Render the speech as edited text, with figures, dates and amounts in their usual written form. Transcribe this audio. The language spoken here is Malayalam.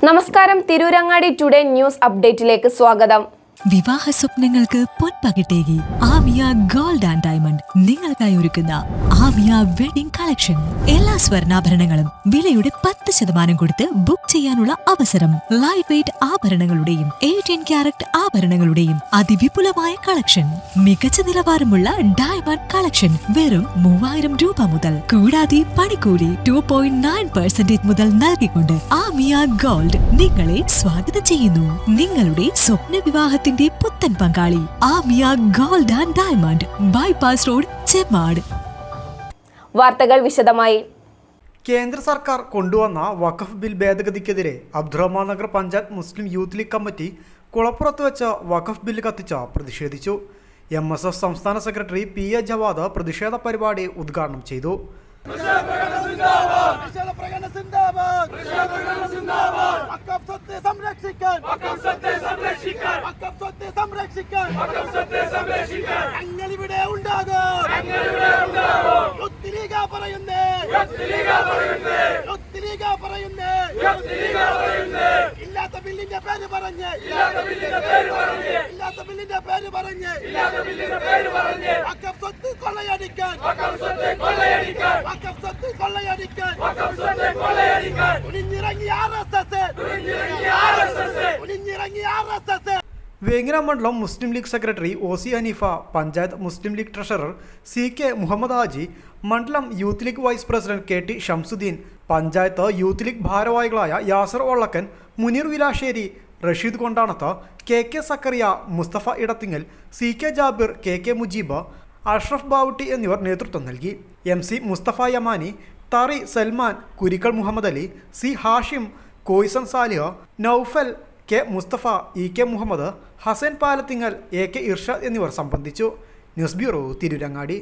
നമസ്കാരം, തിരൂരങ്ങാടി ടുഡേ ന്യൂസ് അപ്ഡേറ്റിലേക്ക് സ്വാഗതം. വിവാഹ സ്വപ്നങ്ങൾക്ക് പൊൻപകിട്ടേകി ആമിയ ഗോൾഡ് ആൻഡ് ഡയമണ്ട് നിങ്ങൾക്കായി ഒരുക്കുന്ന ആമിയ വെഡിംഗ് കളക്ഷൻ. എല്ലാ സ്വർണ്ണാഭരണങ്ങളും വിലയുടെ 10% കൊടുത്ത് ബുക്ക് ചെയ്യാനുള്ള അവസരം. ലൈറ്റ് വെയ്റ്റ് ആഭരണങ്ങളുടെയും 18 ക്യാരറ്റ് ആഭരണങ്ങളുടെയും അതിവിപുലമായ കളക്ഷൻ. മികച്ച നിലവാരമുള്ള ഡയമണ്ട് കളക്ഷൻ വെറും 3000 രൂപ മുതൽ. കൂടാതെ പണിക്കൂലി 2.9% മുതൽ നൽകിക്കൊണ്ട് ആമിയ ഗോൾഡ് നിങ്ങളെ സ്വാഗതം ചെയ്യുന്നു. നിങ്ങളുടെ സ്വപ്ന വിവാഹത്തിന്റെ പുത്തൻ പങ്കാളി Amiya gold and diamond, bypass road, Chemmad. വാർത്തകൾ വിശദമായി. കേന്ദ്ര സർക്കാർ കൊണ്ടുവന്ന വഖഫ് ബിൽ ഭേദഗതിക്കെതിരെ Abdurahman Nagar panchayat Muslim youth league committee കുളപ്പുറത്ത് വെച്ച് വഖഫ് ബില്ല് കത്തിച്ച് പ്രതിഷേധിച്ചു. MSF സംസ്ഥാന സെക്രട്ടറി PA ജവാദ് പ്രതിഷേധ പരിപാടി ഉദ്ഘാടനം ചെയ്തു. ഇല്ലാത്ത ബില്ലിന്റെ പേര് പറഞ്ഞ് വഖഫ് സ്വത്ത് കൊള്ളയടിക്കാൻ വേങ്ങര മണ്ഡലം Muslim league secretary OC Hanifa, panchayat Muslim league treasurer CK Muhammad Haji, മണ്ഡലം youth league vice president KT Shamsuddin, panchayat youth league ഭാരവാഹികളായ Yasir Ollakkan, Muneer Vilassery, Rasheed Kondanath, KK Zacharia, Mustafa ഇടത്തിങ്ങൽ, CK Jabir, KK Mujeeb, Ashraf Bavutty എന്നിവർ നേതൃത്വം നൽകി. MC Musthafa Yamani, Thari Salman, Kurikkal Muhammad Ali, C Hashim, Koyisan Salih, Noufal, K Musthafa, EK Muhammad, Hasan Palathingal, AK Irshad എന്നിവർ സംബന്ധിച്ചു. News bureau, Tirurangadi.